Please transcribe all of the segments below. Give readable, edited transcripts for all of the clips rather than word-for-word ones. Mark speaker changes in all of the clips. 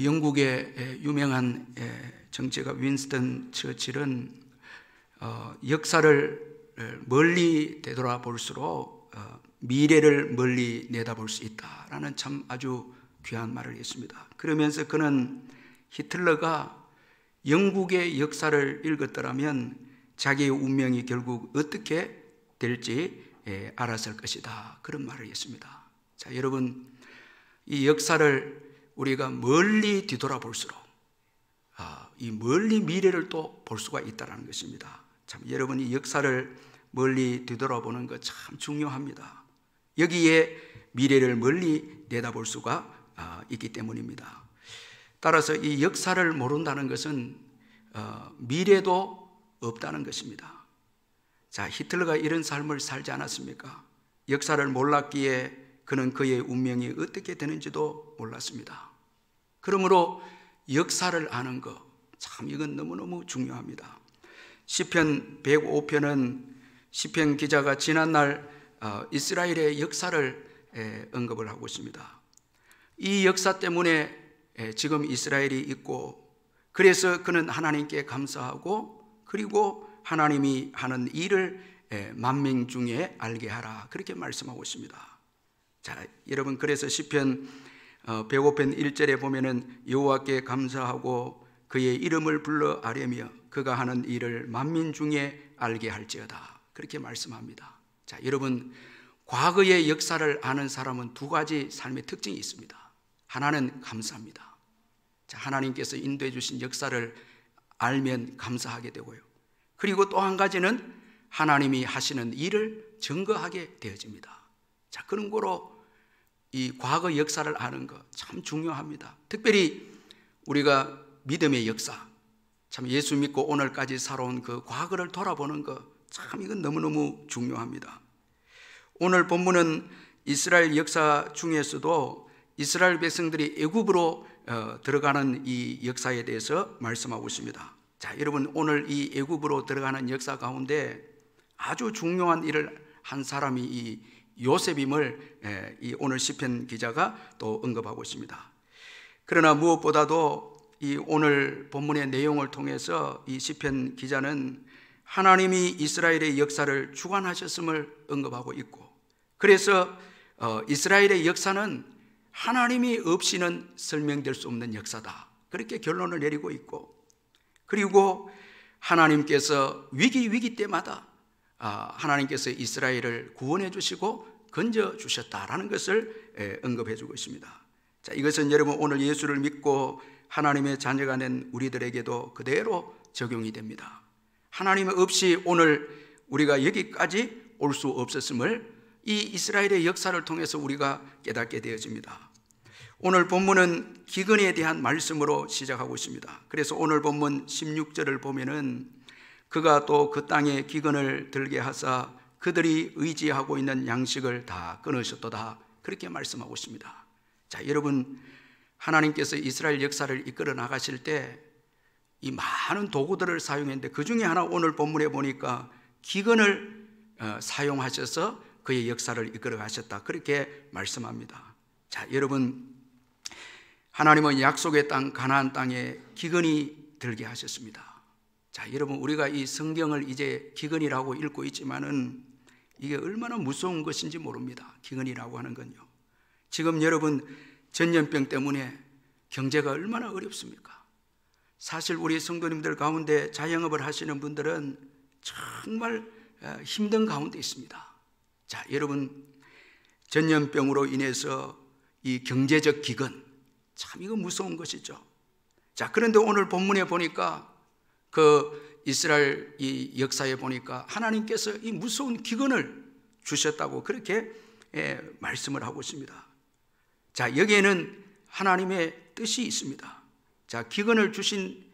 Speaker 1: 영국의 유명한 정치가 윈스턴 처칠은 역사를 멀리 되돌아볼수록 미래를 멀리 내다볼 수 있다라는 참 아주 귀한 말을 했습니다. 그러면서 그는 히틀러가 영국의 역사를 읽었더라면 자기의 운명이 결국 어떻게 될지 알았을 것이다, 그런 말을 했습니다. 자, 여러분, 이 역사를 우리가 멀리 뒤돌아볼수록 이 멀리 미래를 또 볼 수가 있다는 것입니다. 참, 여러분, 이 역사를 멀리 뒤돌아보는 것 참 중요합니다. 여기에 미래를 멀리 내다볼 수가 있기 때문입니다. 따라서 이 역사를 모른다는 것은 미래도 없다는 것입니다. 자, 히틀러가 이런 삶을 살지 않았습니까? 역사를 몰랐기에 그는 그의 운명이 어떻게 되는지도 몰랐습니다. 그러므로 역사를 아는 것, 참 이건 너무너무 중요합니다. 시편 105편은 시편 기자가 지난날 이스라엘의 역사를 언급을 하고 있습니다. 이 역사 때문에 지금 이스라엘이 있고, 그래서 그는 하나님께 감사하고, 그리고 하나님이 하는 일을 만민 중에 알게 하라, 그렇게 말씀하고 있습니다. 자, 여러분, 그래서 시편 105편 1절에 보면은 여호와께 감사하고 그의 이름을 불러 아뢰며 그가 하는 일을 만민 중에 알게 할지어다, 그렇게 말씀합니다. 자, 여러분, 과거의 역사를 아는 사람은 두 가지 삶의 특징이 있습니다. 하나는 감사합니다. 자, 하나님께서 인도해 주신 역사를 알면 감사하게 되고요. 그리고 또 한 가지는 하나님이 하시는 일을 증거하게 되어집니다. 자, 그런 거로 이 과거 역사를 아는 것 참 중요합니다. 특별히 우리가 믿음의 역사, 참 예수 믿고 오늘까지 살아온 그 과거를 돌아보는 것, 참 이건 너무너무 중요합니다. 오늘 본문은 이스라엘 역사 중에서도 이스라엘 백성들이 애굽으로 들어가는 이 역사에 대해서 말씀하고 있습니다. 자, 여러분, 오늘 이 애굽으로 들어가는 역사 가운데 아주 중요한 일을 한 사람이 이 요셉임을 이 오늘 시편 기자가 또 언급하고 있습니다. 그러나 무엇보다도 이 오늘 본문의 내용을 통해서 이 시편 기자는 하나님이 이스라엘의 역사를 주관하셨음을 언급하고 있고, 그래서 이스라엘의 역사는 하나님이 없이는 설명될 수 없는 역사다, 그렇게 결론을 내리고 있고, 그리고 하나님께서 위기 때마다 하나님께서 이스라엘을 구원해 주시고 건져 주셨다라는 것을 언급해 주고 있습니다. 자, 이것은 여러분 오늘 예수를 믿고 하나님의 자녀가 된 우리들에게도 그대로 적용이 됩니다. 하나님 없이 오늘 우리가 여기까지 올 수 없었음을 이 이스라엘의 역사를 통해서 우리가 깨닫게 되어집니다. 오늘 본문은 기근에 대한 말씀으로 시작하고 있습니다. 그래서 오늘 본문 16절을 보면은 그가 또 그 땅에 기근을 들게 하사 그들이 의지하고 있는 양식을 다 끊으셨도다, 그렇게 말씀하고 있습니다. 자, 여러분, 하나님께서 이스라엘 역사를 이끌어 나가실 때 이 많은 도구들을 사용했는데 그 중에 하나 오늘 본문에 보니까 기근을 사용하셔서 그의 역사를 이끌어 가셨다, 그렇게 말씀합니다. 자, 여러분, 하나님은 약속의 땅 가나안 땅에 기근이 들게 하셨습니다. 자, 여러분, 우리가 이 성경을 이제 기근이라고 읽고 있지만은 이게 얼마나 무서운 것인지 모릅니다. 기근이라고 하는 건요. 지금 여러분, 전염병 때문에 경제가 얼마나 어렵습니까? 사실 우리 성도님들 가운데 자영업을 하시는 분들은 정말 힘든 가운데 있습니다. 자, 여러분, 전염병으로 인해서 이 경제적 기근, 참 이거 무서운 것이죠. 자, 그런데 오늘 본문에 보니까 그 이스라엘 이 역사에 보니까 하나님께서 이 무서운 기근을 주셨다고 그렇게 말씀을 하고 있습니다. 자, 여기에는 하나님의 뜻이 있습니다. 자, 기근을 주신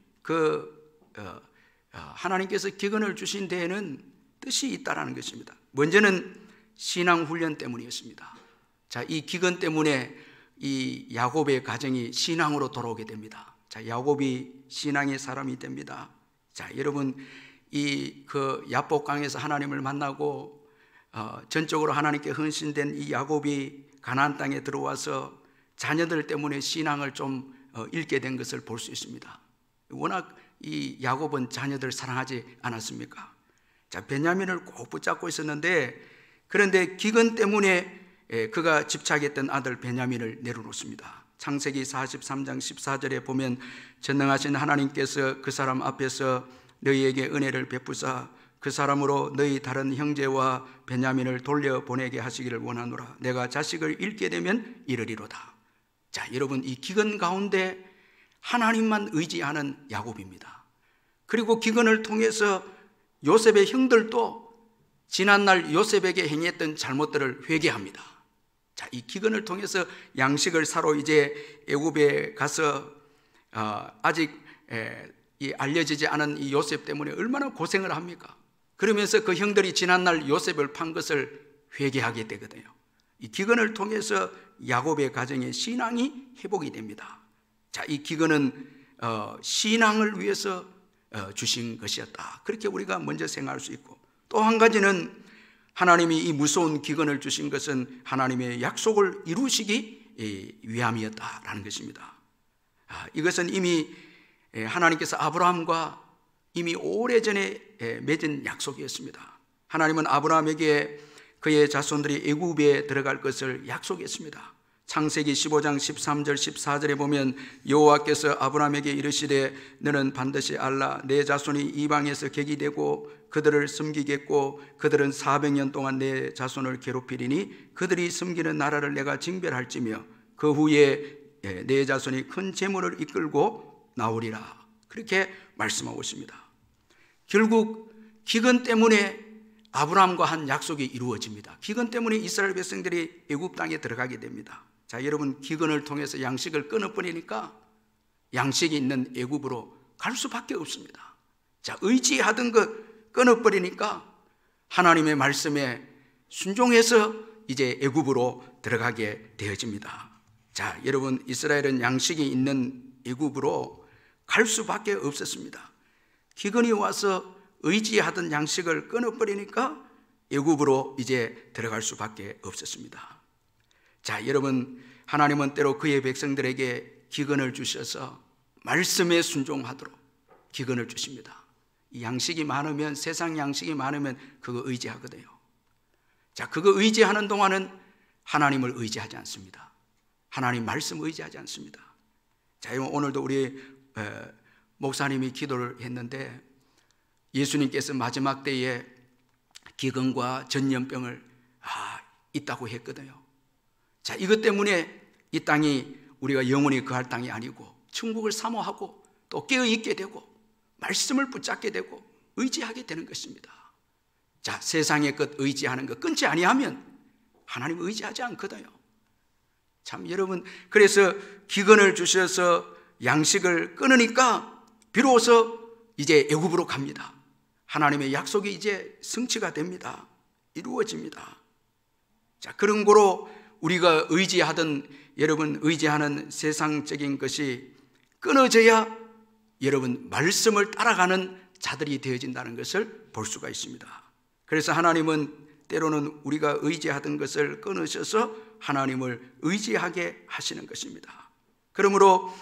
Speaker 1: 하나님께서 기근을 주신 데에는 뜻이 있다라는 것입니다. 먼저는 신앙 훈련 때문이었습니다. 자, 이 기근 때문에 이 야곱의 가정이 신앙으로 돌아오게 됩니다. 자, 야곱이 신앙의 사람이 됩니다. 자, 여러분, 이 야복강에서 하나님을 만나고 전적으로 하나님께 헌신된 이 야곱이 가나안 땅에 들어와서 자녀들 때문에 신앙을 좀 잃게 된 것을 볼 수 있습니다. 워낙 이 야곱은 자녀들을 사랑하지 않았습니까? 자, 베냐민을 꼭 붙잡고 있었는데, 그런데 기근 때문에 그가 집착했던 아들 베냐민을 내려놓습니다. 창세기 43장 14절에 보면 전능하신 하나님께서 그 사람 앞에서 너희에게 은혜를 베푸사 그 사람으로 너희 다른 형제와 베냐민을 돌려보내게 하시기를 원하노라. 내가 자식을 잃게 되면 이르리로다. 자, 여러분, 이 기근 가운데 하나님만 의지하는 야곱입니다. 그리고 기근을 통해서 요셉의 형들도 지난날 요셉에게 행했던 잘못들을 회개합니다. 자, 이 기근을 통해서 양식을 사러 이제 애굽에 가서 아직 이 알려지지 않은 이 요셉 때문에 얼마나 고생을 합니까? 그러면서 그 형들이 지난날 요셉을 판 것을 회개하게 되거든요. 이 기근을 통해서 야곱의 가정의 신앙이 회복이 됩니다. 자, 이 기근은 신앙을 위해서 주신 것이었다. 그렇게 우리가 먼저 생각할 수 있고, 또 한 가지는 하나님이 이 무서운 기근을 주신 것은 하나님의 약속을 이루시기 위함이었다라는 것입니다. 이것은 이미 하나님께서 아브라함과 이미 오래전에 맺은 약속이었습니다. 하나님은 아브라함에게 그의 자손들이 애굽에 들어갈 것을 약속했습니다. 창세기 15장 13절 14절에 보면 여호와께서 아브라함에게 이르시되 너는 반드시 알라 내 자손이 이방에서 객이 되고 그들을 섬기겠고 그들은 400년 동안 내 자손을 괴롭히리니 그들이 섬기는 나라를 내가 징별할지며 그 후에 내 자손이 큰 재물을 이끌고 나오리라. 그렇게 말씀하고 있습니다. 결국 기근 때문에 아브라함과 한 약속이 이루어집니다. 기근 때문에 이스라엘 백성들이 애굽 땅에 들어가게 됩니다. 자, 여러분, 기근을 통해서 양식을 끊어버리니까 양식이 있는 애굽으로 갈 수밖에 없습니다. 자, 의지하던 것 끊어버리니까 하나님의 말씀에 순종해서 이제 애굽으로 들어가게 되어집니다. 자, 여러분, 이스라엘은 양식이 있는 애굽으로 갈 수밖에 없었습니다. 기근이 와서 의지하던 양식을 끊어버리니까 애굽으로 이제 들어갈 수밖에 없었습니다. 자, 여러분, 하나님은 때로 그의 백성들에게 기근을 주셔서 말씀에 순종하도록 기근을 주십니다. 이 양식이 많으면, 세상 양식이 많으면 그거 의지하거든요. 자, 그거 의지하는 동안은 하나님을 의지하지 않습니다. 하나님 말씀 의지하지 않습니다. 자, 오늘도 우리 목사님이 기도를 했는데 예수님께서 마지막 때에 기근과 전염병을 있다고 했거든요. 자, 이것 때문에 이 땅이 우리가 영원히 거할 땅이 아니고 천국을 사모하고 또 깨어있게 되고 말씀을 붙잡게 되고 의지하게 되는 것입니다. 자, 세상의 것 의지하는 것 끊지 아니하면 하나님 의지하지 않거든요. 참, 여러분, 그래서 기근을 주셔서 양식을 끊으니까 비로소 이제 애굽으로 갑니다. 하나님의 약속이 이제 성취가 됩니다. 이루어집니다. 자, 그런 거로 우리가 의지하던, 여러분, 의지하는 세상적인 것이 끊어져야 여러분 말씀을 따라가는 자들이 되어진다는 것을 볼 수가 있습니다. 그래서 하나님은 때로는 우리가 의지하던 것을 끊으셔서 하나님을 의지하게 하시는 것입니다. 그러므로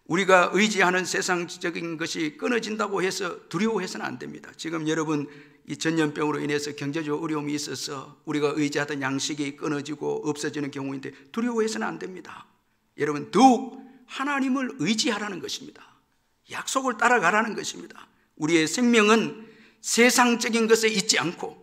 Speaker 1: 우리가 의지하는 세상적인 것이 끊어진다고 해서 두려워해서는 안 됩니다. 지금 여러분, 이 전염병으로 인해서 경제적 어려움이 있어서 우리가 의지하던 양식이 끊어지고 없어지는 경우인데 두려워해서는 안 됩니다. 여러분, 더욱 하나님을 의지하라는 것입니다. 약속을 따라가라는 것입니다. 우리의 생명은 세상적인 것에 있지 않고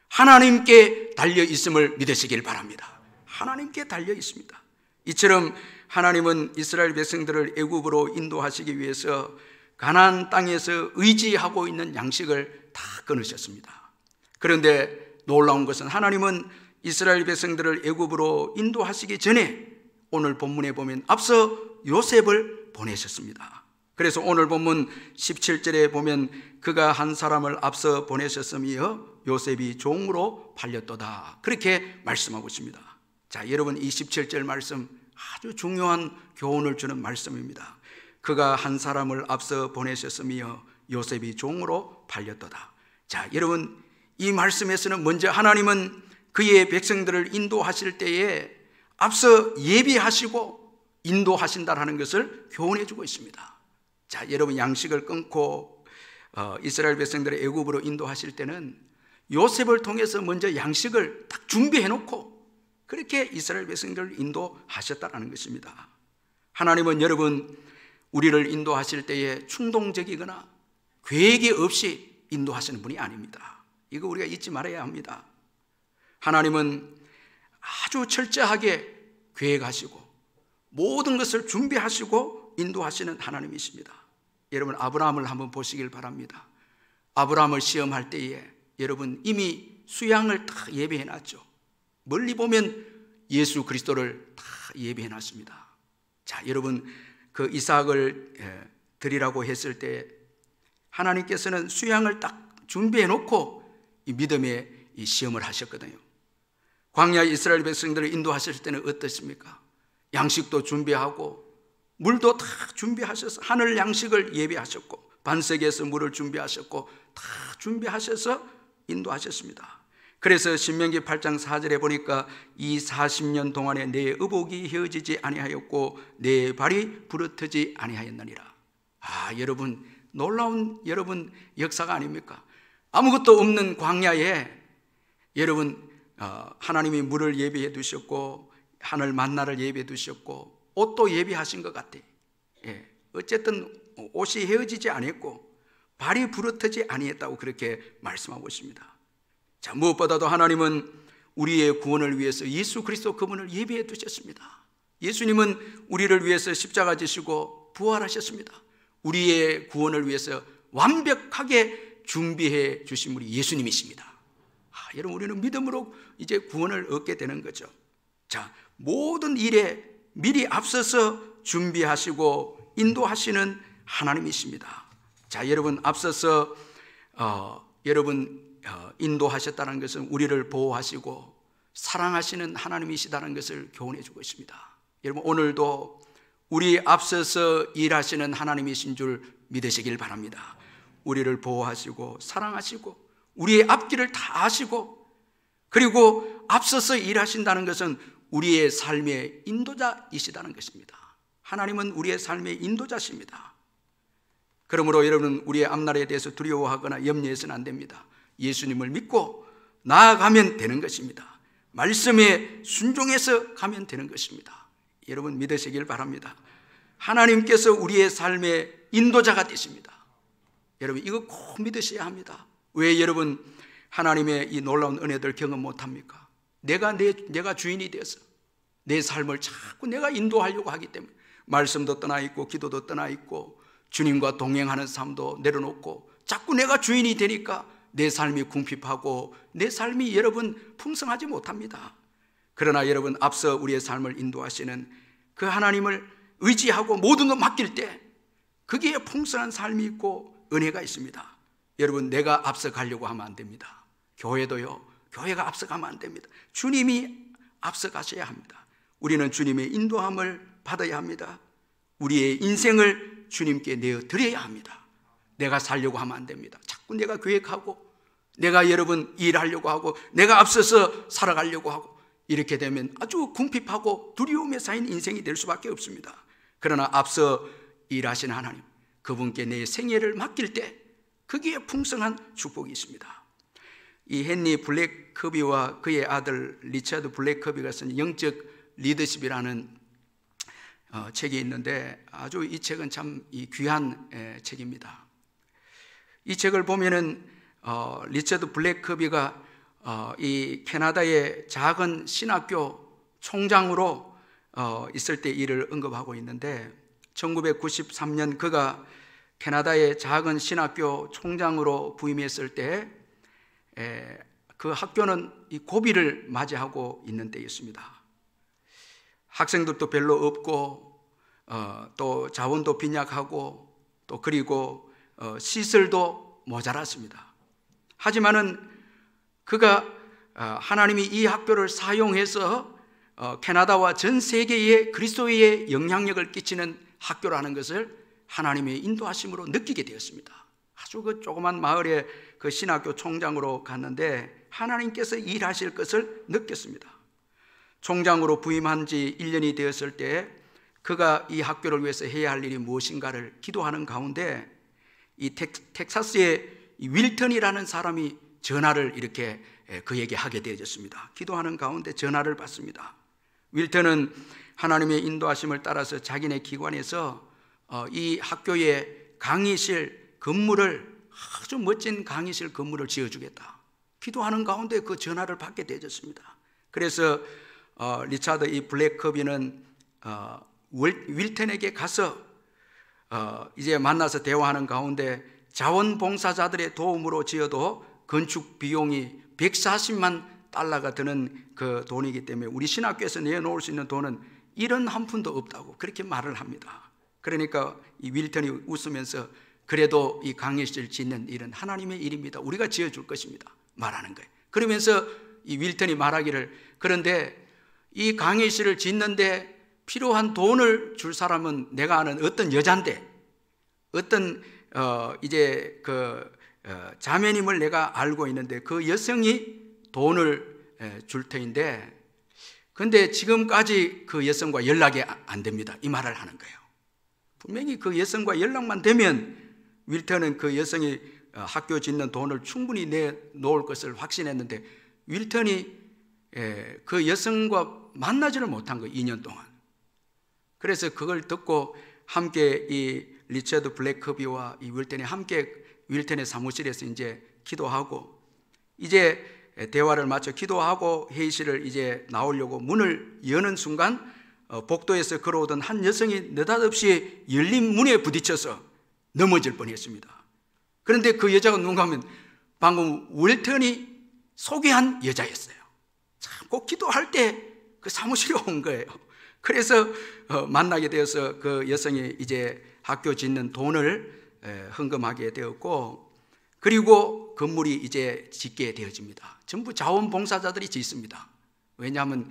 Speaker 1: 하나님께 달려 있음을 믿으시길 바랍니다. 하나님께 달려 있습니다. 이처럼 하나님은 이스라엘 백성들을 애굽으로 인도하시기 위해서 가나안 땅에서 의지하고 있는 양식을 다 끊으셨습니다. 그런데 놀라운 것은 하나님은 이스라엘 백성들을 애굽으로 인도하시기 전에 오늘 본문에 보면 앞서 요셉을 보내셨습니다. 그래서 오늘 본문 17절에 보면 그가 한 사람을 앞서 보내셨으며 요셉이 종으로 팔렸도다, 그렇게 말씀하고 있습니다. 자, 여러분, 이 17절 말씀 아주 중요한 교훈을 주는 말씀입니다. 그가 한 사람을 앞서 보내셨으며 요셉이 종으로 팔렸도다. 자, 여러분, 이 말씀에서는 먼저 하나님은 그의 백성들을 인도하실 때에 앞서 예비하시고 인도하신다라는 것을 교훈해 주고 있습니다. 자, 여러분, 양식을 끊고 이스라엘 백성들을 애굽으로 인도하실 때는 요셉을 통해서 먼저 양식을 딱 준비해 놓고 그렇게 이스라엘 백성들을 인도하셨다는 것입니다. 하나님은 여러분, 우리를 인도하실 때에 충동적이거나 계획이 없이 인도하시는 분이 아닙니다. 이거 우리가 잊지 말아야 합니다. 하나님은 아주 철저하게 계획하시고 모든 것을 준비하시고 인도하시는 하나님이십니다. 여러분, 아브라함을 한번 보시길 바랍니다. 아브라함을 시험할 때에 여러분, 이미 수양을 다 예비해 놨죠. 멀리 보면 예수 그리스도를 다 예비해 놨습니다. 자, 여러분, 그 이삭을 드리라고 했을 때 하나님께서는 수양을 딱 준비해 놓고 이 믿음의 이 시험을 하셨거든요. 광야 이스라엘 백성들을 인도하실 때는 어떻습니까? 양식도 준비하고 물도 다 준비하셔서 하늘 양식을 예비하셨고 반석에서 물을 준비하셨고 다 준비하셔서 인도하셨습니다. 그래서 신명기 8장 4절에 보니까 이 40년 동안에 내 의복이 휘어지지 아니하였고 내 발이 부르트지 아니하였느니라. 여러분, 놀라운 여러분 역사가 아닙니까? 아무것도 없는 광야에 여러분, 하나님이 물을 예비해 두셨고 하늘 만나를 예비해 두셨고 옷도 예비하신 것 같아요. 어쨌든 옷이 헤어지지 아니했고 발이 부르트지 아니했다고 그렇게 말씀하고 있습니다. 자, 무엇보다도 하나님은 우리의 구원을 위해서 예수 그리스도 그분을 예비해 두셨습니다. 예수님은 우리를 위해서 십자가 지시고 부활하셨습니다. 우리의 구원을 위해서 완벽하게 준비해 주신 분이 예수님이십니다. 여러분, 우리는 믿음으로 이제 구원을 얻게 되는 거죠. 자, 모든 일에 미리 앞서서 준비하시고 인도하시는 하나님이십니다. 자, 여러분, 앞서서 인도하셨다는 것은 우리를 보호하시고 사랑하시는 하나님이시다는 것을 교훈해 주고 있습니다. 여러분, 오늘도 우리 앞서서 일하시는 하나님이신 줄 믿으시길 바랍니다. 우리를 보호하시고 사랑하시고 우리의 앞길을 다 아시고 그리고 앞서서 일하신다는 것은 우리의 삶의 인도자이시다는 것입니다. 하나님은 우리의 삶의 인도자십니다. 그러므로 여러분, 우리의 앞날에 대해서 두려워하거나 염려해서는 안 됩니다. 예수님을 믿고 나아가면 되는 것입니다. 말씀에 순종해서 가면 되는 것입니다. 여러분, 믿으시길 바랍니다. 하나님께서 우리의 삶의 인도자가 되십니다. 여러분, 이거 꼭 믿으셔야 합니다. 왜 여러분 하나님의 이 놀라운 은혜들 경험 못합니까? 내가 주인이 되어서 내 삶을 자꾸 내가 인도하려고 하기 때문에 말씀도 떠나 있고 기도도 떠나 있고 주님과 동행하는 삶도 내려놓고 자꾸 내가 주인이 되니까 내 삶이 궁핍하고 내 삶이 여러분 풍성하지 못합니다. 그러나 여러분, 앞서 우리의 삶을 인도하시는 그 하나님을 의지하고 모든 것 맡길 때 거기에 풍성한 삶이 있고 은혜가 있습니다. 여러분, 내가 앞서 가려고 하면 안 됩니다. 교회도요, 교회가 앞서 가면 안 됩니다. 주님이 앞서 가셔야 합니다. 우리는 주님의 인도함을 받아야 합니다. 우리의 인생을 주님께 내어드려야 합니다. 내가 살려고 하면 안 됩니다. 자꾸 내가 계획하고 내가 여러분 일하려고 하고 내가 앞서서 살아가려고 하고 이렇게 되면 아주 궁핍하고 두려움에 쌓인 인생이 될 수밖에 없습니다. 그러나 앞서 일하시는 하나님, 그분께 내 생애를 맡길 때 거기에 풍성한 축복이 있습니다. 이 헨리 블랙커비와 그의 아들 리처드 블랙커비가 쓴 영적 리더십이라는 책이 있는데 아주 이 책은 참 귀한 책입니다. 이 책을 보면은 리처드 블랙커비가 이 캐나다의 작은 신학교 총장으로 있을 때 일을 언급하고 있는데 1993년 그가 캐나다의 작은 신학교 총장으로 부임했을 때 그 학교는 이 고비를 맞이하고 있는 때였습니다. 학생들도 별로 없고 또 자원도 빈약하고 또 그리고 시설도 모자랐습니다. 하지만은 그가 하나님이 이 학교를 사용해서 캐나다와 전 세계에 그리스도의 영향력을 끼치는 학교라는 것을 하나님의 인도하심으로 느끼게 되었습니다. 아주 그 조그만 마을에 그 신학교 총장으로 갔는데 하나님께서 일하실 것을 느꼈습니다. 총장으로 부임한 지 1년이 되었을 때 그가 이 학교를 위해서 해야 할 일이 무엇인가를 기도하는 가운데 이 텍사스의 이 윌턴이라는 사람이 전화를 이렇게 그에게 하게 되어졌습니다. 기도하는 가운데 전화를 받습니다. 윌턴은 하나님의 인도하심을 따라서 자기네 기관에서 이 학교의 강의실 건물을, 아주 멋진 강의실 건물을 지어주겠다, 기도하는 가운데 그 전화를 받게 되어졌습니다. 그래서 리차드 이 블랙커비는 윌턴에게 가서 이제 만나서 대화하는 가운데 자원봉사자들의 도움으로 지어도 건축 비용이 140만 달러가 드는 그 돈이기 때문에 우리 신학교에서 내놓을 수 있는 돈은 1원 한 푼도 없다고 그렇게 말을 합니다. 그러니까 이 윌턴이 웃으면서 그래도 이 강의실 짓는 일은 하나님의 일입니다, 우리가 지어줄 것입니다 말하는 거예요. 그러면서 이 윌턴이 말하기를, 그런데 이 강의실을 짓는데 필요한 돈을 줄 사람은 내가 아는 어떤 여잔데, 어떤 이제 자매님을 내가 알고 있는데 그 여성이 돈을 줄 터인데, 근데 지금까지 그 여성과 연락이 안 됩니다, 이 말을 하는 거예요. 분명히 그 여성과 연락만 되면 윌턴은 그 여성이 학교 짓는 돈을 충분히 내놓을 것을 확신했는데 윌턴이 그 여성과 만나지를 못한 거예요, 2년 동안. 그래서 그걸 듣고 함께 이 리처드 블랙커비와 이 윌턴이 함께 윌턴의 사무실에서 이제 기도하고, 이제 대화를 마쳐 기도하고 회의실을 이제 나오려고 문을 여는 순간 복도에서 걸어오던 한 여성이 느닷없이 열린 문에 부딪혀서 넘어질 뻔했습니다. 그런데 그 여자가 누군가 하면 방금 윌턴이 소개한 여자였어요. 참 꼭 기도할 때 그 사무실에 온 거예요. 그래서 만나게 되어서 그 여성이 이제 학교 짓는 돈을 헌금하게 되었고, 그리고 건물이 이제 짓게 되어집니다. 전부 자원봉사자들이 짓습니다. 왜냐하면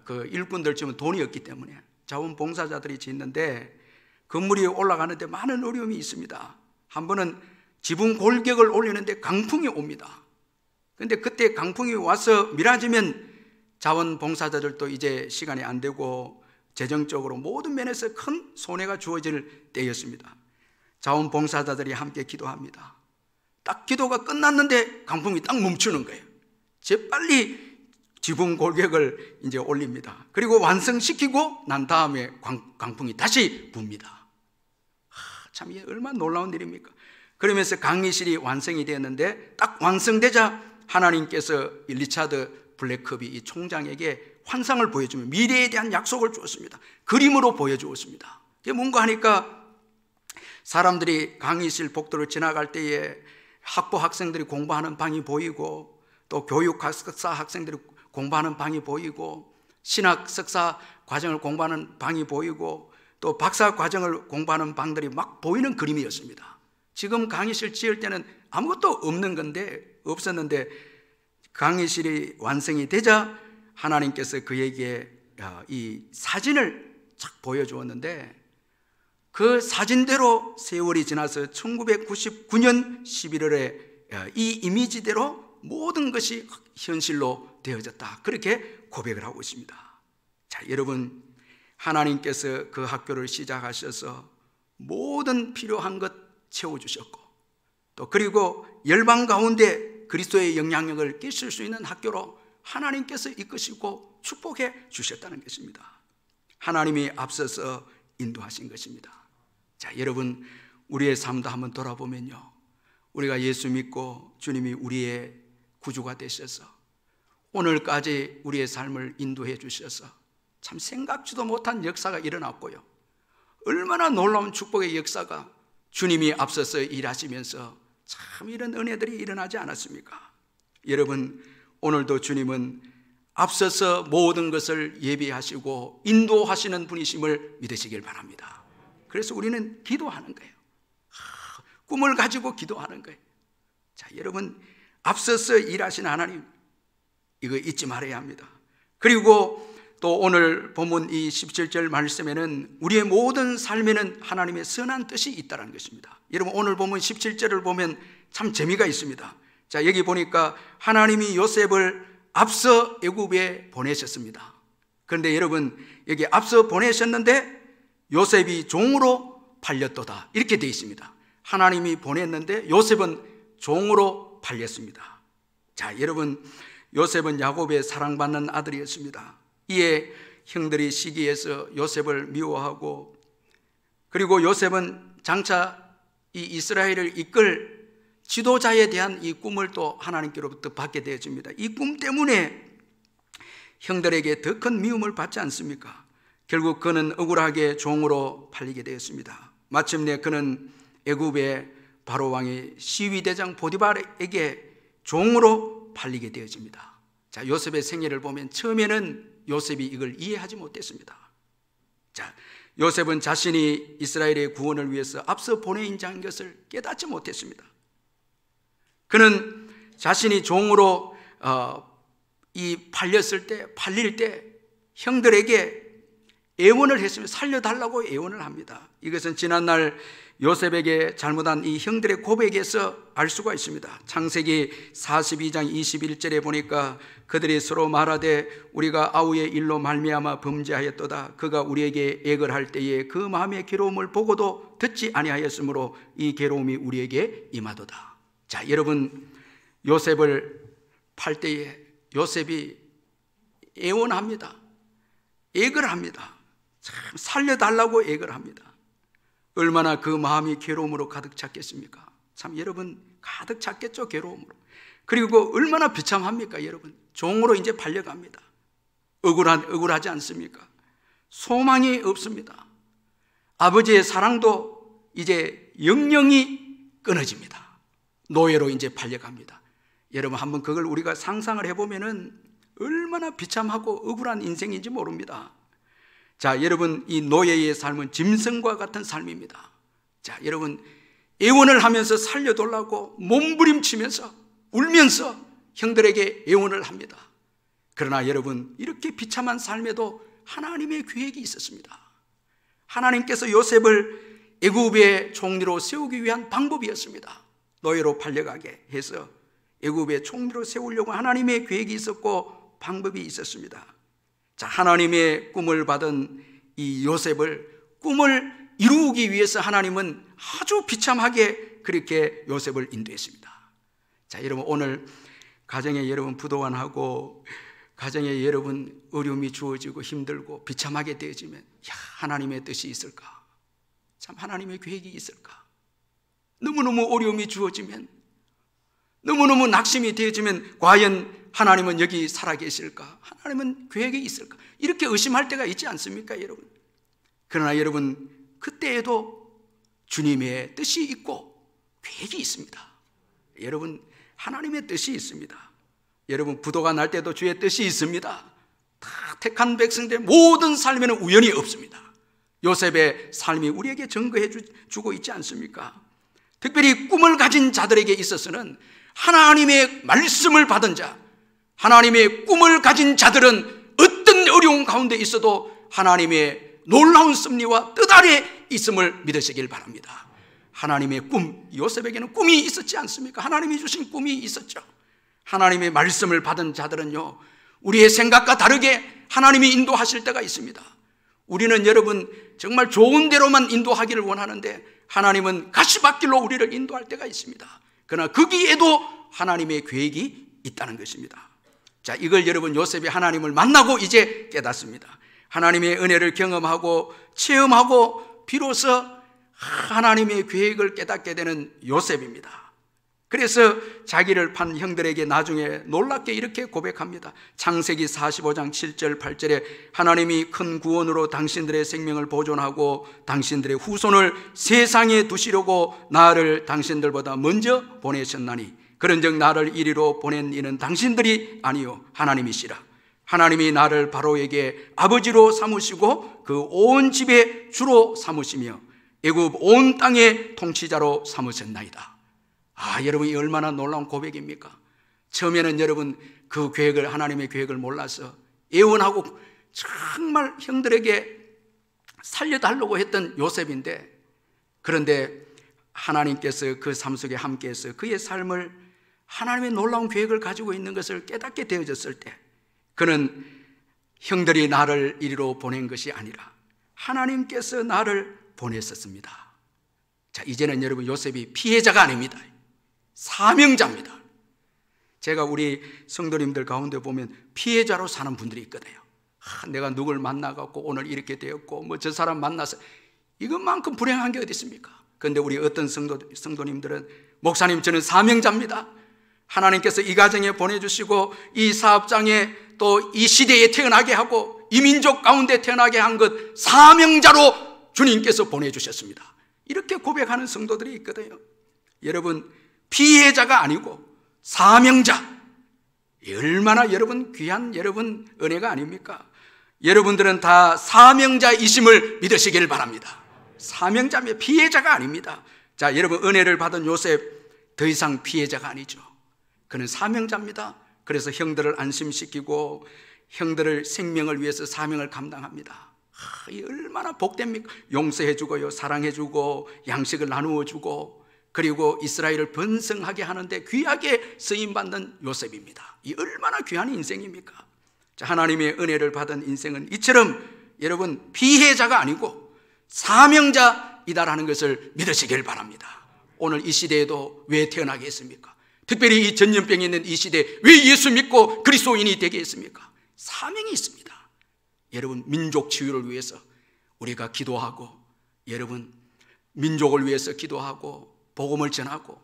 Speaker 1: 그 일꾼들 지금 돈이 없기 때문에 자원봉사자들이 짓는데 건물이 올라가는데 많은 어려움이 있습니다. 한 번은 지붕 골격을 올리는데 강풍이 옵니다. 그런데 그때 강풍이 와서 미라지면 자원봉사자들도 이제 시간이 안 되고 재정적으로 모든 면에서 큰 손해가 주어질 때였습니다. 자원봉사자들이 함께 기도합니다. 딱 기도가 끝났는데 강풍이 딱 멈추는 거예요. 재빨리 지붕 골격을 이제 올립니다. 그리고 완성시키고 난 다음에 강풍이 다시 붑니다. 참 이게 얼마나 놀라운 일입니까? 그러면서 강의실이 완성이 되었는데 딱 완성되자 하나님께서 리차드 블랙커비 이 총장에게 환상을 보여주며 미래에 대한 약속을 주었습니다. 그림으로 보여주었습니다. 이게 뭔가 하니까 사람들이 강의실 복도를 지나갈 때에 학부 학생들이 공부하는 방이 보이고, 또 교육 석사 학생들이 공부하는 방이 보이고, 신학 석사 과정을 공부하는 방이 보이고, 또 박사 과정을 공부하는 방들이 막 보이는 그림이었습니다. 지금 강의실 지을 때는 아무것도 없었는데 강의실이 완성이 되자 하나님께서 그에게 이 사진을 쫙 보여주었는데, 그 사진대로 세월이 지나서 1999년 11월에 이 이미지대로 모든 것이 현실로 되어졌다, 그렇게 고백을 하고 있습니다. 자, 여러분, 하나님께서 그 학교를 시작하셔서 모든 필요한 것 채워주셨고, 또 그리고 열방 가운데 그리스도의 영향력을 끼칠 수 있는 학교로 하나님께서 이끄시고 축복해 주셨다는 것입니다. 하나님이 앞서서 인도하신 것입니다. 자, 여러분, 우리의 삶도 한번 돌아보면요, 우리가 예수 믿고 주님이 우리의 구주가 되셔서 오늘까지 우리의 삶을 인도해 주셔서 참 생각지도 못한 역사가 일어났고요, 얼마나 놀라운 축복의 역사가 주님이 앞서서 일하시면서 참 이런 은혜들이 일어나지 않았습니까? 여러분, 오늘도 주님은 앞서서 모든 것을 예비하시고 인도하시는 분이심을 믿으시길 바랍니다. 그래서 우리는 기도하는 거예요. 꿈을 가지고 기도하는 거예요. 자, 여러분, 앞서서 일하신 하나님, 이거 잊지 말아야 합니다. 그리고 또 오늘 본문 이 17절 말씀에는 우리의 모든 삶에는 하나님의 선한 뜻이 있다는 것입니다. 여러분, 오늘 본문 17절을 보면 참 재미가 있습니다. 자, 여기 보니까 하나님이 요셉을 앞서 애굽에 보내셨습니다. 그런데 여러분, 여기 앞서 보내셨는데 요셉이 종으로 팔렸도다. 이렇게 되어 있습니다. 하나님이 보냈는데 요셉은 종으로 팔렸습니다. 자, 여러분, 요셉은 야곱의 사랑받는 아들이었습니다. 이에 형들이 시기해서 요셉을 미워하고, 그리고 요셉은 장차 이 이스라엘을 이끌 지도자에 대한 이 꿈을 또 하나님께로부터 받게 되어집니다. 이 꿈 때문에 형들에게 더 큰 미움을 받지 않습니까? 결국 그는 억울하게 종으로 팔리게 되었습니다. 마침내 그는 애굽의 바로 왕의 시위대장 보디발에게 종으로 팔리게 되어집니다. 자, 요셉의 생애를 보면 처음에는 요셉이 이걸 이해하지 못했습니다. 자, 요셉은 자신이 이스라엘의 구원을 위해서 앞서 보내인 자인 것을 깨닫지 못했습니다. 그는 자신이 종으로 팔릴 때 형들에게 애원을 했으며 살려달라고 애원을 합니다. 이것은 지난날 요셉에게 잘못한 이 형들의 고백에서 알 수가 있습니다. 창세기 42장 21절에 보니까 그들이 서로 말하되 우리가 아우의 일로 말미암아 범죄하였도다. 그가 우리에게 액을 할 때에 그 마음의 괴로움을 보고도 듣지 아니하였으므로 이 괴로움이 우리에게 임하도다. 자, 여러분, 요셉을 팔 때에 요셉이 애원합니다. 액을 합니다. 참 살려달라고 액을 합니다. 얼마나 그 마음이 괴로움으로 가득 찼겠습니까? 참 여러분, 가득 찼겠죠, 괴로움으로. 그리고 얼마나 비참합니까, 여러분? 종으로 이제 팔려갑니다. 억울하지 않습니까? 소망이 없습니다. 아버지의 사랑도 이제 영영이 끊어집니다. 노예로 이제 팔려갑니다. 여러분, 한번 그걸 우리가 상상을 해보면은 얼마나 비참하고 억울한 인생인지 모릅니다. 자, 여러분, 이 노예의 삶은 짐승과 같은 삶입니다. 자, 여러분, 애원을 하면서 살려달라고 몸부림치면서 울면서 형들에게 애원을 합니다. 그러나 여러분, 이렇게 비참한 삶에도 하나님의 계획이 있었습니다. 하나님께서 요셉을 애굽의 총리로 세우기 위한 방법이었습니다. 노예로 팔려가게 해서 애굽의 총리로 세우려고 하나님의 계획이 있었고 방법이 있었습니다. 자, 하나님의 꿈을 받은 이 요셉을 꿈을 이루기 위해서 하나님은 아주 비참하게 그렇게 요셉을 인도했습니다. 자, 여러분, 오늘 가정에 여러분 부도환하고 가정에 여러분 어려움이 주어지고 힘들고 비참하게 되어지면, 야, 하나님의 뜻이 있을까? 참 하나님의 계획이 있을까? 너무너무 어려움이 주어지면, 너무너무 낙심이 되어지면 과연 하나님은 여기 살아계실까? 하나님은 계획이 있을까? 이렇게 의심할 때가 있지 않습니까, 여러분? 그러나 여러분, 그때에도 주님의 뜻이 있고 계획이 있습니다. 여러분, 하나님의 뜻이 있습니다. 여러분, 부도가 날 때도 주의 뜻이 있습니다. 다 택한 백성들의 모든 삶에는 우연이 없습니다. 요셉의 삶이 우리에게 증거해 주고 있지 않습니까? 특별히 꿈을 가진 자들에게 있어서는 하나님의 말씀을 받은 자, 하나님의 꿈을 가진 자들은 어떤 어려운 가운데 있어도 하나님의 놀라운 섭리와 뜻 아래 있음을 믿으시길 바랍니다. 하나님의 꿈, 요셉에게는 꿈이 있었지 않습니까? 하나님이 주신 꿈이 있었죠. 하나님의 말씀을 받은 자들은요, 우리의 생각과 다르게 하나님이 인도하실 때가 있습니다. 우리는 여러분 정말 좋은 대로만 인도하기를 원하는데 하나님은 가시밭길로 우리를 인도할 때가 있습니다. 그러나 거기에도 하나님의 계획이 있다는 것입니다. 자, 이걸 여러분 요셉이 하나님을 만나고 이제 깨닫습니다. 하나님의 은혜를 경험하고 체험하고 비로소 하나님의 계획을 깨닫게 되는 요셉입니다. 그래서 자기를 판 형들에게 나중에 놀랍게 이렇게 고백합니다. 창세기 45장 7절 8절에 하나님이 큰 구원으로 당신들의 생명을 보존하고 당신들의 후손을 세상에 두시려고 나를 당신들보다 먼저 보내셨나니 그런즉 나를 이리로 보낸 이는 당신들이 아니요 하나님이시라. 하나님이 나를 바로에게 아버지로 삼으시고 그 온 집의 주로 삼으시며 애굽 온 땅의 통치자로 삼으셨나이다. 아, 여러분, 이 얼마나 놀라운 고백입니까? 처음에는 여러분 그 계획을, 하나님의 계획을 몰라서 애원하고 정말 형들에게 살려달라고 했던 요셉인데, 그런데 하나님께서 그 삶 속에 함께해서 그의 삶을 하나님의 놀라운 계획을 가지고 있는 것을 깨닫게 되어졌을 때 그는 형들이 나를 이리로 보낸 것이 아니라 하나님께서 나를 보냈었습니다. 자, 이제는 여러분 요셉이 피해자가 아닙니다. 사명자입니다. 제가 우리 성도님들 가운데 보면 피해자로 사는 분들이 있거든요. 내가 누굴 만나갖고 오늘 이렇게 되었고 뭐 저 사람 만나서 이것만큼 불행한 게 어디 있습니까? 그런데 우리 어떤 성도님들은 목사님 저는 사명자입니다. 하나님께서 이 가정에 보내주시고 이 사업장에 또 이 시대에 태어나게 하고 이 민족 가운데 태어나게 한 것 사명자로 주님께서 보내주셨습니다. 이렇게 고백하는 성도들이 있거든요. 여러분 피해자가 아니고 사명자, 얼마나 여러분 귀한 여러분 은혜가 아닙니까? 여러분들은 다 사명자이심을 믿으시길 바랍니다. 사명자면 피해자가 아닙니다. 자, 여러분 은혜를 받은 요셉 더 이상 피해자가 아니죠. 그는 사명자입니다. 그래서 형들을 안심시키고 형들을 생명을 위해서 사명을 감당합니다. 이 얼마나 복됩니까? 용서해주고요, 사랑해주고 양식을 나누어주고 그리고 이스라엘을 번성하게 하는데 귀하게 쓰임받는 요셉입니다. 이 얼마나 귀한 인생입니까? 자, 하나님의 은혜를 받은 인생은 이처럼 여러분 피해자가 아니고 사명자이다라는 것을 믿으시길 바랍니다. 오늘 이 시대에도 왜 태어나게 했습니까? 특별히 이 전염병이 있는 이 시대에 왜 예수 믿고 그리스도인이 되게 했습니까? 사명이 있습니다. 여러분 민족 치유를 위해서 우리가 기도하고 여러분 민족을 위해서 기도하고 복음을 전하고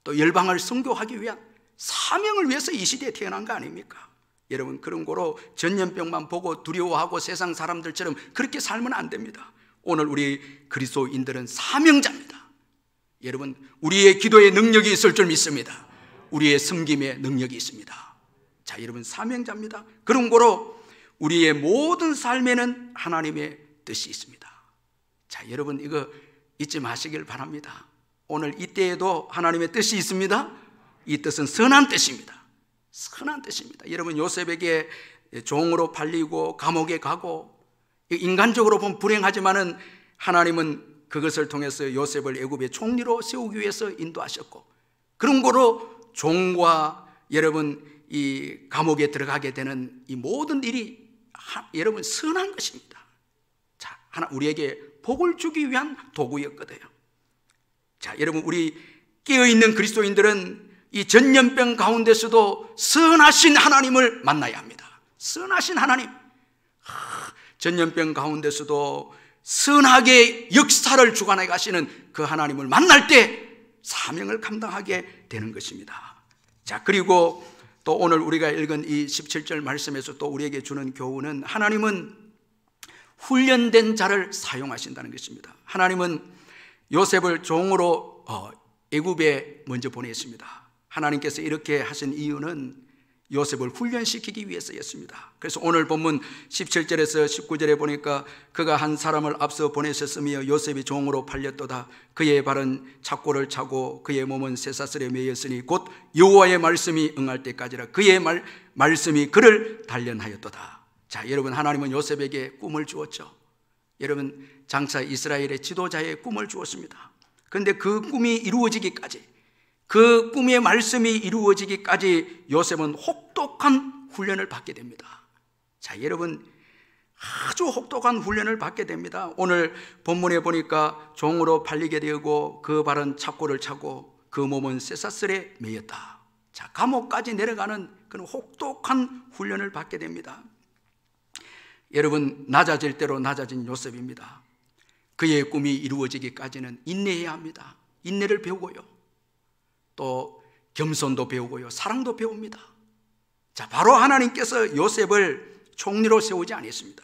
Speaker 1: 또 열방을 선교하기 위한 사명을 위해서 이 시대에 태어난 거 아닙니까? 여러분 그런 거로 전염병만 보고 두려워하고 세상 사람들처럼 그렇게 살면 안 됩니다. 오늘 우리 그리스도인들은 사명자입니다. 여러분 우리의 기도에 능력이 있을 줄 믿습니다. 우리의 섬김에 능력이 있습니다. 자, 여러분 사명자입니다. 그런 거로 우리의 모든 삶에는 하나님의 뜻이 있습니다. 자, 여러분 이거 잊지 마시길 바랍니다. 오늘 이때에도 하나님의 뜻이 있습니다. 이 뜻은 선한 뜻입니다. 선한 뜻입니다. 여러분 요셉에게 종으로 팔리고 감옥에 가고 인간적으로 보면 불행하지만은 하나님은 그것을 통해서 요셉을 애굽의 총리로 세우기 위해서 인도하셨고 그런 거로 종과 여러분 이 감옥에 들어가게 되는 이 모든 일이 여러분 선한 것입니다. 자, 하나 우리에게 복을 주기 위한 도구였거든요. 자, 여러분 우리 깨어있는 그리스도인들은 이 전염병 가운데서도 선하신 하나님을 만나야 합니다. 선하신 하나님, 전염병 가운데서도 선하게 역사를 주관해 가시는 그 하나님을 만날 때 사명을 감당하게 되는 것입니다. 자, 그리고 또 오늘 우리가 읽은 이 17절 말씀에서 또 우리에게 주는 교훈은 하나님은 훈련된 자를 사용하신다는 것입니다. 하나님은 요셉을 종으로 애굽에 먼저 보냈습니다. 하나님께서 이렇게 하신 이유는 요셉을 훈련시키기 위해서였습니다. 그래서 오늘 본문 17절에서 19절에 보니까 그가 한 사람을 앞서 보내셨으며 요셉이 종으로 팔렸도다. 그의 발은 착고를 차고 그의 몸은 쇠사슬에 매였으니 곧 여호와의 말씀이 응할 때까지라. 그의 말씀이 그를 단련하였도다. 자, 여러분 하나님은 요셉에게 꿈을 주었죠. 여러분 장차 이스라엘의 지도자의 꿈을 주었습니다. 그런데 그 꿈이 이루어지기까지 그 꿈의 말씀이 이루어지기까지 요셉은 혹독한 훈련을 받게 됩니다. 자, 여러분 아주 혹독한 훈련을 받게 됩니다. 오늘 본문에 보니까 종으로 팔리게 되고 그 발은 착고를 차고 그 몸은 쇠사슬에 매였다. 자, 감옥까지 내려가는 그런 혹독한 훈련을 받게 됩니다. 여러분 낮아질 대로 낮아진 요셉입니다. 그의 꿈이 이루어지기까지는 인내해야 합니다. 인내를 배우고요. 또 겸손도 배우고요. 사랑도 배웁니다. 자, 바로 하나님께서 요셉을 총리로 세우지 않았습니다.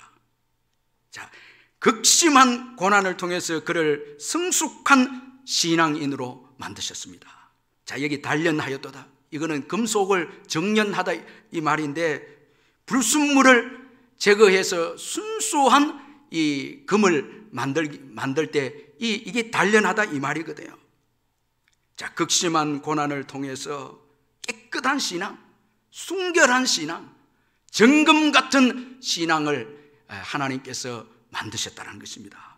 Speaker 1: 자, 극심한 고난을 통해서 그를 성숙한 신앙인으로 만드셨습니다. 자, 여기 단련하였도다. 이거는 금속을 정련하다 이 말인데 불순물을 제거해서 순수한 이 금을 만들 때 이게 단련하다 이 말이거든요. 자, 극심한 고난을 통해서 깨끗한 신앙, 순결한 신앙, 정금 같은 신앙을 하나님께서 만드셨다는 것입니다.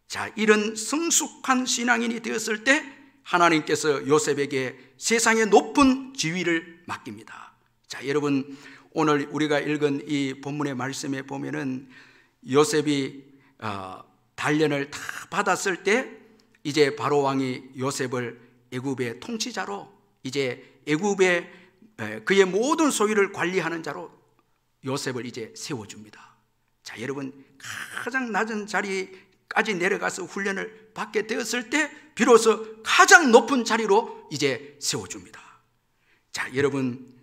Speaker 1: 자, 이런 성숙한 신앙인이 되었을 때 하나님께서 요셉에게 세상의 높은 지위를 맡깁니다. 자, 여러분 오늘 우리가 읽은 이 본문의 말씀에 보면은 요셉이 단련을 다 받았을 때 이제 바로 왕이 요셉을 애굽의 통치자로, 이제 애굽의 그의 모든 소유를 관리하는 자로 요셉을 이제 세워줍니다. 자, 여러분, 가장 낮은 자리까지 내려가서 훈련을 받게 되었을 때 비로소 가장 높은 자리로 이제 세워줍니다. 자, 여러분,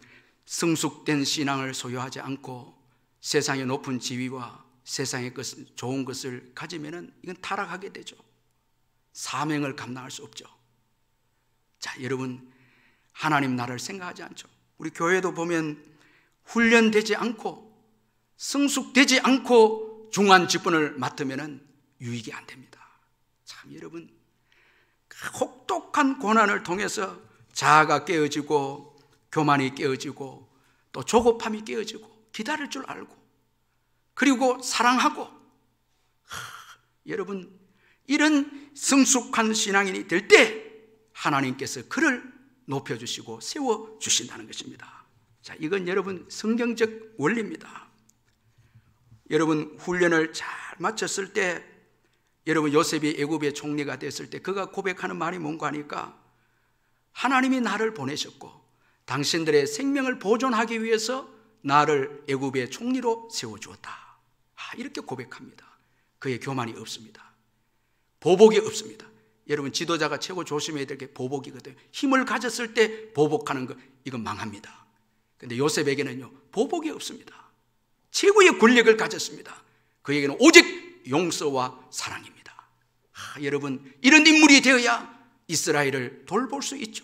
Speaker 1: 성숙된 신앙을 소유하지 않고 세상의 높은 지위와 세상의 좋은 것을 가지면은 이건 타락하게 되죠. 사명을 감당할 수 없죠. 자, 여러분, 하나님 나라를 생각하지 않죠. 우리 교회도 보면 훈련되지 않고 성숙되지 않고 중한 직분을 맡으면은 유익이 안 됩니다. 참, 여러분, 혹독한 고난을 통해서 자아가 깨어지고 교만이 깨어지고 또 조급함이 깨어지고 기다릴 줄 알고 그리고 사랑하고, 여러분, 이런 성숙한 신앙인이 될 때 하나님께서 그를 높여주시고 세워주신다는 것입니다. 자, 이건 여러분 성경적 원리입니다. 여러분, 훈련을 잘 마쳤을 때, 여러분, 요셉이 애굽의 총리가 됐을 때 그가 고백하는 말이 뭔가 하니까, 하나님이 나를 보내셨고 당신들의 생명을 보존하기 위해서 나를 애굽의 총리로 세워주었다. 이렇게 고백합니다. 그의 교만이 없습니다. 보복이 없습니다. 여러분, 지도자가 최고 조심해야 될 게 보복이거든요. 힘을 가졌을 때 보복하는 거, 이건 망합니다. 그런데 요셉에게는요, 보복이 없습니다. 최고의 권력을 가졌습니다. 그에게는 오직 용서와 사랑입니다. 여러분, 이런 인물이 되어야 이스라엘을 돌볼 수 있죠.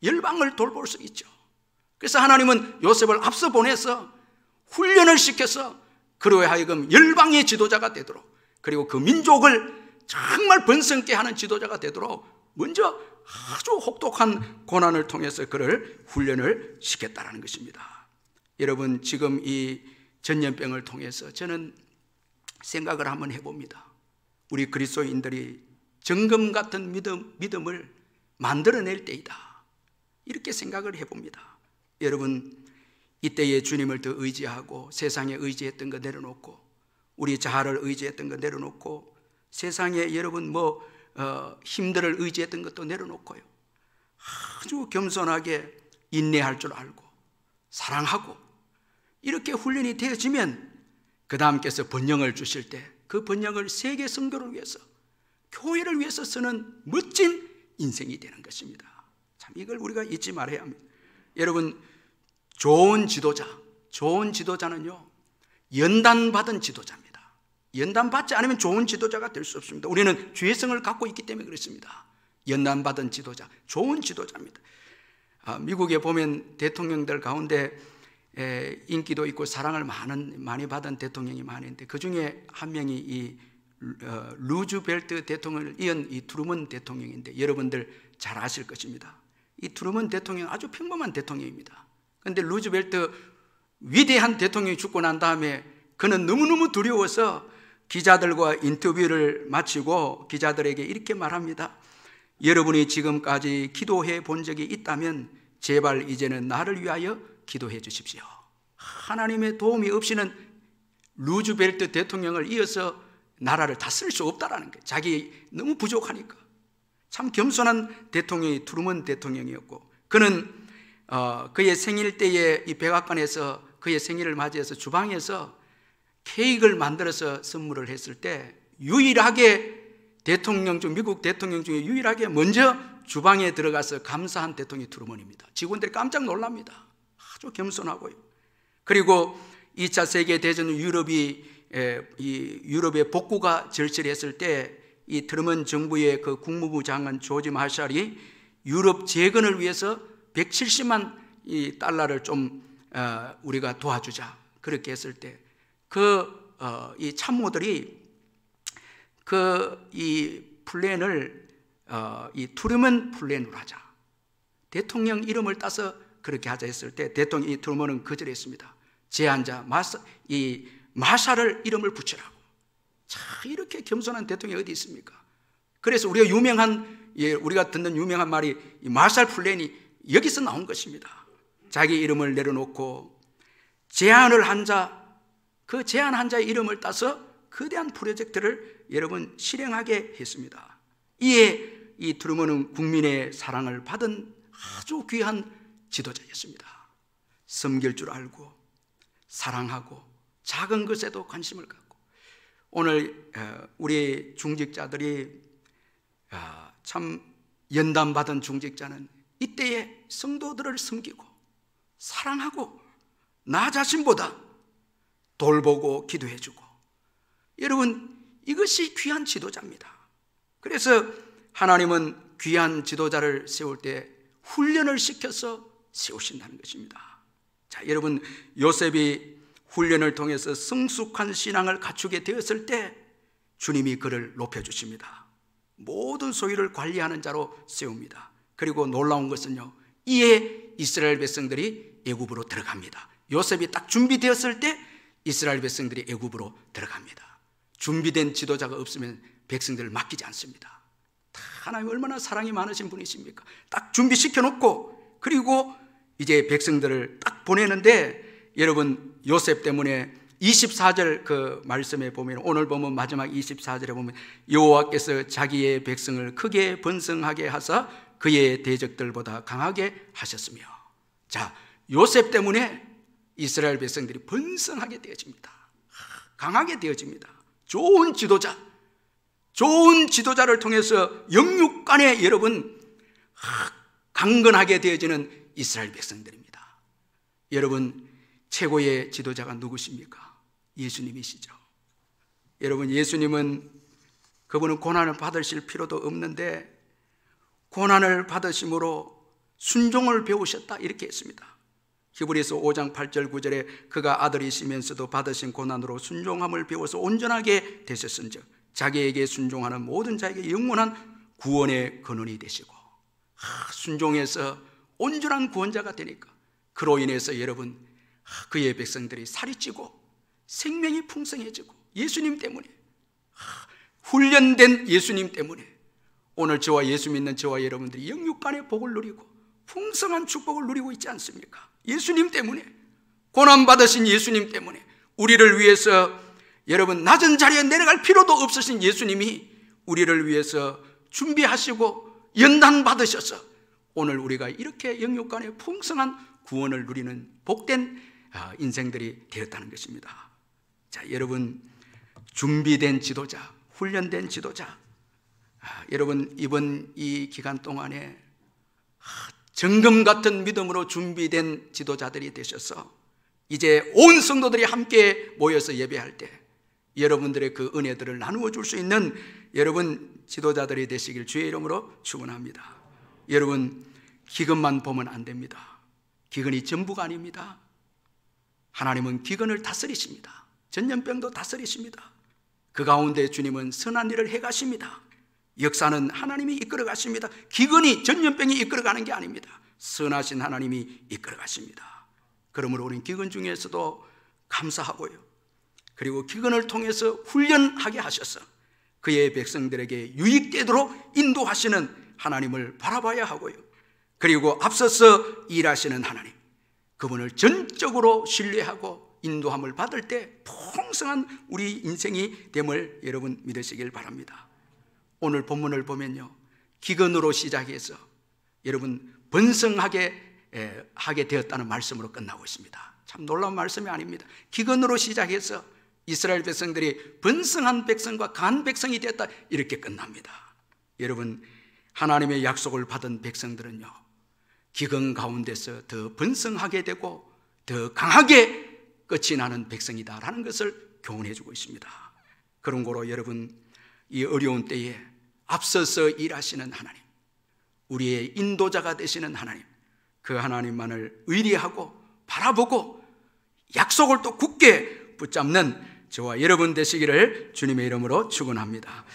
Speaker 1: 열방을 돌볼 수 있죠. 그래서 하나님은 요셉을 앞서 보내서 훈련을 시켜서 그로 하여금 열방의 지도자가 되도록, 그리고 그 민족을 정말 번성케 하는 지도자가 되도록 먼저 아주 혹독한 고난을 통해서 그를 훈련을 시켰다는 것입니다. 여러분, 지금 이 전염병을 통해서 저는 생각을 한번 해봅니다. 우리 그리스도인들이 정금 같은 믿음을 만들어낼 때이다, 이렇게 생각을 해봅니다. 여러분, 이때에 주님을 더 의지하고 세상에 의지했던 거 내려놓고 우리 자아를 의지했던 거 내려놓고 세상에 여러분 힘들을 의지했던 것도 내려놓고요, 아주 겸손하게 인내할 줄 알고 사랑하고 이렇게 훈련이 되어지면 그 다음께서 번영을 주실 때 그 번영을 세계 선교를 위해서, 교회를 위해서 쓰는 멋진 인생이 되는 것입니다. 참, 이걸 우리가 잊지 말아야 합니다. 여러분, 좋은 지도자는요 연단받은 지도자입니다. 연단받지 않으면 좋은 지도자가 될 수 없습니다. 우리는 죄성을 갖고 있기 때문에 그렇습니다. 연단받은 지도자, 좋은 지도자입니다. 미국에 보면 대통령들 가운데 인기도 있고 사랑을 많이 받은 대통령이 많은데 그 중에 한 명이 이 루즈벨트 대통령을 이은 이 트루먼 대통령인데, 여러분들 잘 아실 것입니다. 이 트루먼 대통령 아주 평범한 대통령입니다. 그런데 루즈벨트 위대한 대통령이 죽고 난 다음에 그는 너무너무 두려워서 기자들과 인터뷰를 마치고 기자들에게 이렇게 말합니다. 여러분이 지금까지 기도해 본 적이 있다면 제발 이제는 나를 위하여 기도해 주십시오. 하나님의 도움이 없이는 루즈벨트 대통령을 이어서 나라를 다스릴 수 없다라는 거예요. 자기 너무 부족하니까. 참 겸손한 대통령이 트루먼 대통령이었고, 그는 그의 생일 때에 이 백악관에서 그의 생일을 맞이해서 주방에서 케이크를 만들어서 선물을 했을 때 유일하게 미국 대통령 중에 유일하게 먼저 주방에 들어가서 감사한 대통령이 트루먼입니다. 직원들이 깜짝 놀랍니다. 아주 겸손하고요. 그리고 2차 세계대전 유럽의 복구가 절실했을 때 이 트루먼 정부의 그 국무부 장관 조지 마샬이 유럽 재건을 위해서 170만 달러를 좀 우리가 도와주자, 그렇게 했을 때 이 참모들이 이 플랜을 이 트루먼 플랜으로 하자, 대통령 이름을 따서 그렇게 하자 했을 때 이 트루먼은 거절했습니다. 제안자 이 마샬을 이름을 붙이라고. 자, 이렇게 겸손한 대통령이 어디 있습니까? 그래서 우리가 듣는 유명한 말이 이 마샬 플랜이 여기서 나온 것입니다. 자기 이름을 내려놓고 제안을 한 자, 그 제안한 자의 이름을 따서 거대한 프로젝트를 여러분 실행하게 했습니다. 이에 이 트루먼은 국민의 사랑을 받은 아주 귀한 지도자였습니다. 섬길 줄 알고 사랑하고 작은 것에도 관심을 갖고, 오늘 우리 중직자들이 참 연단받은 중직자는 이때에 성도들을 섬기고 사랑하고 나 자신보다 돌보고 기도해주고, 여러분 이것이 귀한 지도자입니다. 그래서 하나님은 귀한 지도자를 세울 때 훈련을 시켜서 세우신다는 것입니다. 자, 여러분 요셉이 훈련을 통해서 성숙한 신앙을 갖추게 되었을 때 주님이 그를 높여주십니다. 모든 소유를 관리하는 자로 세웁니다. 그리고 놀라운 것은요, 이에 이스라엘 백성들이 애굽으로 들어갑니다. 요셉이 딱 준비되었을 때 이스라엘 백성들이 애굽으로 들어갑니다. 준비된 지도자가 없으면 백성들을 맡기지 않습니다. 하나님 얼마나 사랑이 많으신 분이십니까? 딱 준비시켜 놓고 그리고 이제 백성들을 딱 보내는데, 여러분 요셉 때문에 24절 그 말씀에 보면, 오늘 보면 마지막 24절에 보면 여호와께서 자기의 백성을 크게 번성하게 하사 그의 대적들보다 강하게 하셨으며, 자, 요셉 때문에 이스라엘 백성들이 번성하게 되어집니다. 강하게 되어집니다. 좋은 지도자를 통해서 영육간에 여러분 강건하게 되어지는 이스라엘 백성들입니다. 여러분 최고의 지도자가 누구십니까? 예수님이시죠. 여러분 예수님은, 그분은 고난을 받으실 필요도 없는데 고난을 받으심으로 순종을 배우셨다, 이렇게 했습니다. 히브리서 5장 8절 9절에 그가 아들이시면서도 받으신 고난으로 순종함을 배워서 온전하게 되셨은즉 자기에게 순종하는 모든 자에게 영원한 구원의 근원이 되시고, 순종해서 온전한 구원자가 되니까 그로 인해서 여러분 그의 백성들이 살이 찌고 생명이 풍성해지고, 예수님 때문에, 훈련된 예수님 때문에 오늘 저와 예수 믿는 저와 여러분들이 영육간의 복을 누리고 풍성한 축복을 누리고 있지 않습니까? 예수님 때문에, 고난받으신 예수님 때문에, 우리를 위해서 여러분 낮은 자리에 내려갈 필요도 없으신 예수님이 우리를 위해서 준비하시고 연단받으셔서 오늘 우리가 이렇게 영육간의 풍성한 구원을 누리는 복된 인생들이 되었다는 것입니다. 자, 여러분 준비된 지도자, 훈련된 지도자, 여러분 이번 이 기간 동안에 정금 같은 믿음으로 준비된 지도자들이 되셔서 이제 온 성도들이 함께 모여서 예배할 때 여러분들의 그 은혜들을 나누어 줄 수 있는 여러분 지도자들이 되시길 주의 이름으로 축원합니다. 여러분 기근만 보면 안 됩니다. 기근이 전부가 아닙니다. 하나님은 기근을 다스리십니다. 전염병도 다스리십니다. 그 가운데 주님은 선한 일을 해가십니다. 역사는 하나님이 이끌어 가십니다. 기근이, 전염병이 이끌어 가는 게 아닙니다. 선하신 하나님이 이끌어 가십니다. 그러므로 우리는 기근 중에서도 감사하고요, 그리고 기근을 통해서 훈련하게 하셔서 그의 백성들에게 유익되도록 인도하시는 하나님을 바라봐야 하고요, 그리고 앞서서 일하시는 하나님, 그분을 전적으로 신뢰하고 인도함을 받을 때 풍성한 우리 인생이 됨을 여러분 믿으시길 바랍니다. 오늘 본문을 보면요, 기근으로 시작해서 여러분 번성하게 하게 되었다는 말씀으로 끝나고 있습니다. 참 놀라운 말씀이 아닙니다. 기근으로 시작해서 이스라엘 백성들이 번성한 백성과 강한 백성이 되었다, 이렇게 끝납니다. 여러분 하나님의 약속을 받은 백성들은요, 기근 가운데서 더 번성하게 되고 더 강하게 끝이 나는 백성이다라는 것을 교훈해 주고 있습니다. 그런 거로 여러분 이 어려운 때에 앞서서 일하시는 하나님, 우리의 인도자가 되시는 하나님, 그 하나님만을 의리하고 바라보고 약속을 또 굳게 붙잡는 저와 여러분 되시기를 주님의 이름으로 축원합니다.